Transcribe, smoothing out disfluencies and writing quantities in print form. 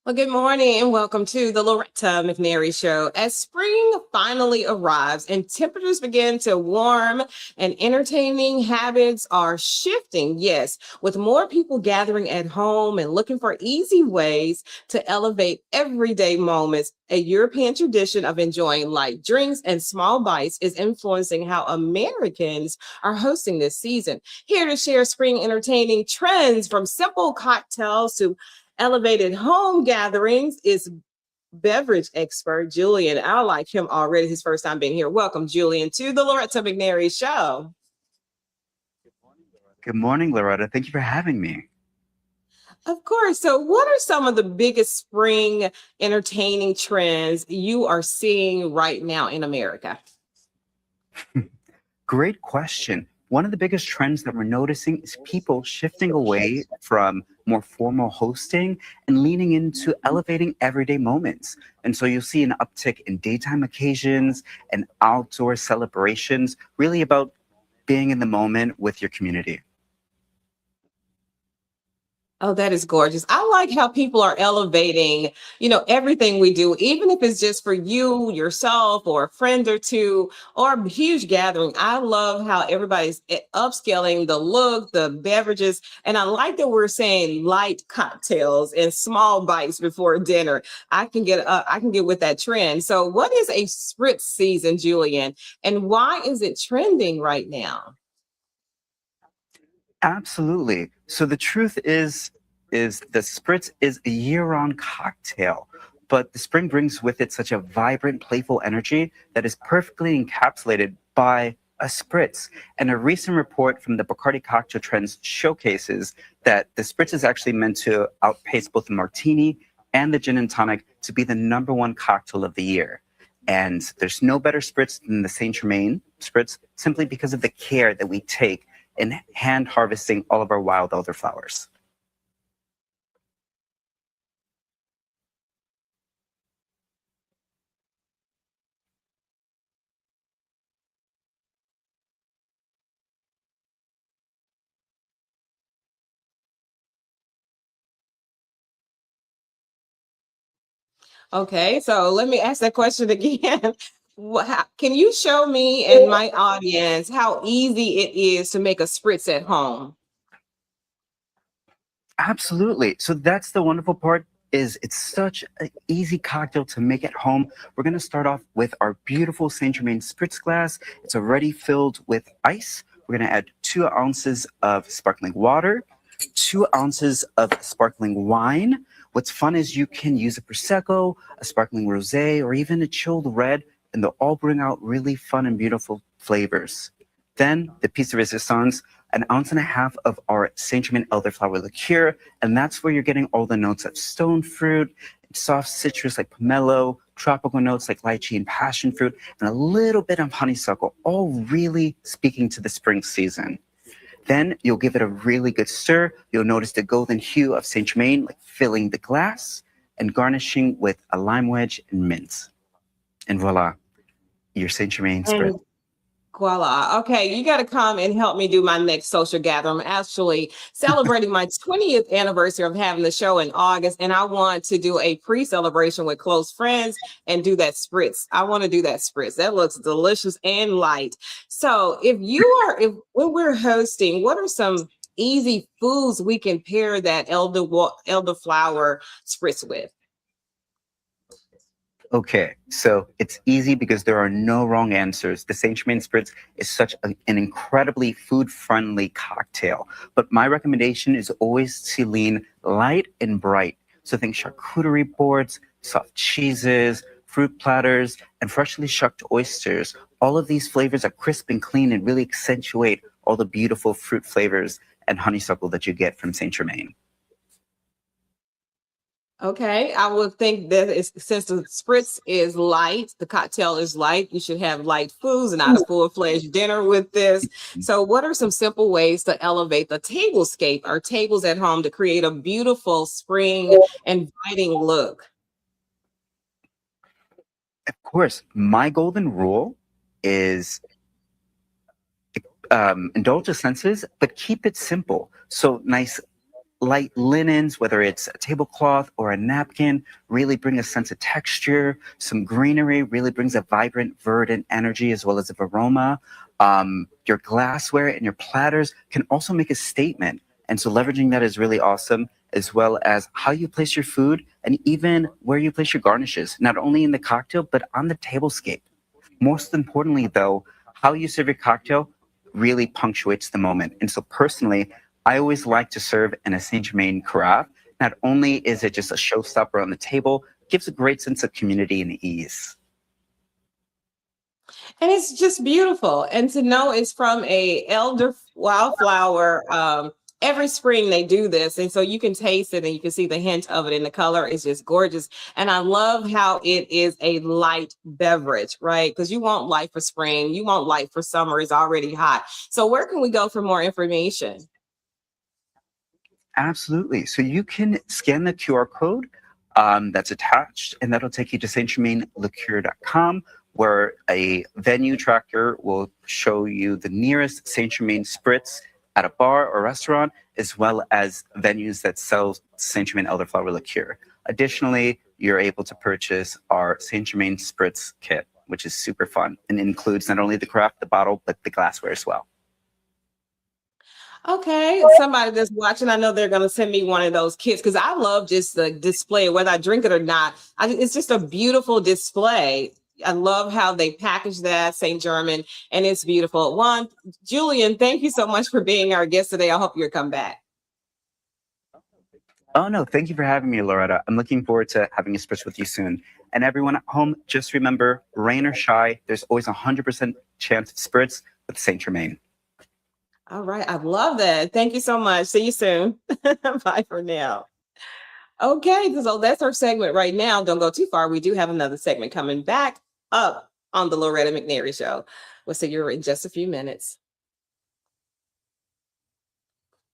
Well, good morning and welcome to the Loretta McNARY Show. As spring finally arrives and temperatures begin to warm and entertaining habits are shifting, yes, with more people gathering at home and looking for easy ways to elevate everyday moments, a European tradition of enjoying light drinks and small bites is influencing how Americans are hosting this season. Here to share spring entertaining trends from simple cocktails to elevated home gatherings is beverage expert Julian. I like him already. His first time being here. Welcome, Julian, to the Loretta McNary Show. Good morning, Loretta. Thank you for having me. Of course. So, what are some of the biggest spring entertaining trends you are seeing right now in America? Great question. One of the biggest trends that we're noticing is people shifting away from more formal hosting and leaning into elevating everyday moments. And so you'll see an uptick in daytime occasions and outdoor celebrations, really about being in the moment with your community. Oh, that is gorgeous. I like how people are elevating, everything we do, even if it's just for you, yourself, or a friend or two, or a huge gathering. I love how everybody's upscaling the look, the beverages. And I like that we're saying light cocktails and small bites before dinner. I can get with that trend. So what is a spritz season, Julian? And why is it trending right now? Absolutely. So the truth is the Spritz is a year-round cocktail, but the spring brings with it such a vibrant, playful energy that is perfectly encapsulated by a Spritz. And a recent report from the Bacardi Cocktail Trends showcases that the Spritz is actually meant to outpace both the martini and the gin and tonic to be the number one cocktail of the year. And there's no better Spritz than the Saint-Germain Spritz simply because of the care that we take in hand harvesting all of our wild elderflowers. Okay, so let me ask that question again. Can you show me and my audience how easy it is to make a spritz at home? Absolutely. So that's the wonderful part is it's such an easy cocktail to make at home. We're going to start off with our beautiful Saint Germain Spritz glass. It's already filled with ice. We're going to add 2 ounces of sparkling water, 2 ounces of sparkling wine. What's fun is you can use a Prosecco, a sparkling rosé, or even a chilled red, and they'll all bring out really fun and beautiful flavors. Then the piece de resistance, an ounce and a half of our St-Germain Elderflower liqueur, and that's where you're getting all the notes of stone fruit, soft citrus like pomelo, tropical notes like lychee and passion fruit, and a little bit of honeysuckle, all really speaking to the spring season. Then you'll give it a really good stir. You'll notice the golden hue of Saint-Germain like filling the glass and garnishing with a lime wedge and mint. And voila, your Saint-Germain Spritz. And voila. Okay, you got to come and help me do my next social gathering. I'm actually celebrating my 20th anniversary of having the show in August, and I want to do a pre-celebration with close friends and do that spritz. I want to do that spritz. That looks delicious and light. So, if when we're hosting, what are some easy foods we can pair that elderflower spritz with? Okay, so it's easy because there are no wrong answers. The Saint Germain Spritz is such an incredibly food-friendly cocktail. But my recommendation is always to lean light and bright. So think charcuterie boards, soft cheeses, fruit platters, and freshly shucked oysters. All of these flavors are crisp and clean and really accentuate all the beautiful fruit flavors and honeysuckle that you get from Saint Germain. Okay, I would think that since the spritz is light, the cocktail is light, you should have light foods and not a full-fledged dinner with this. So, what are some simple ways to elevate the tablescape or tables at home to create a beautiful spring inviting look? Of course, my golden rule is indulge the senses, but keep it simple. So nice light linens, whether it's a tablecloth or a napkin, really bring a sense of texture. Some greenery really brings a vibrant, verdant energy as well as of aroma. Your glassware and your platters can also make a statement. And so leveraging that is really awesome, as well as how you place your food and even where you place your garnishes, not only in the cocktail, but on the tablescape. Most importantly, though, how you serve your cocktail really punctuates the moment. And so personally, I always like to serve in a Saint-Germain carafe. Not only is it just a showstopper on the table, it gives a great sense of community and ease. And it's just beautiful. And to know it's from a elder wildflower. Every spring they do this. And so you can taste it and you can see the hint of it, and the color is just gorgeous. And I love how it is a light beverage, right? Because you want light for spring, you want light for summer. It's already hot. So where can we go for more information? Absolutely. So you can scan the QR code that's attached, and that'll take you to Liqueur.com, where a venue tracker will show you the nearest Saint Germain Spritz at a bar or restaurant, as well as venues that sell Saint Germain Elderflower liqueur. Additionally, you're able to purchase our Saint Germain Spritz kit, which is super fun and includes not only the carafe, the bottle, but the glassware as well. Okay, somebody that's watching, I know they're going to send me one of those kits because I love just the display, whether I drink it or not. It's just a beautiful display. I love how they package that St-Germain, and it's beautiful. Julian, thank you so much for being our guest today. I hope you'll come back. Oh, no, thank you for having me, Loretta. I'm looking forward to having a spritz with you soon. And everyone at home, just remember, rain or shine, there's always a 100% chance of spritz with Saint Germain. All right, I love that. Thank you so much. See you soon. Bye for now. Okay, so that's our segment right now. Don't go too far. We do have another segment coming back up on the Loretta McNARY Show. We'll see you in just a few minutes.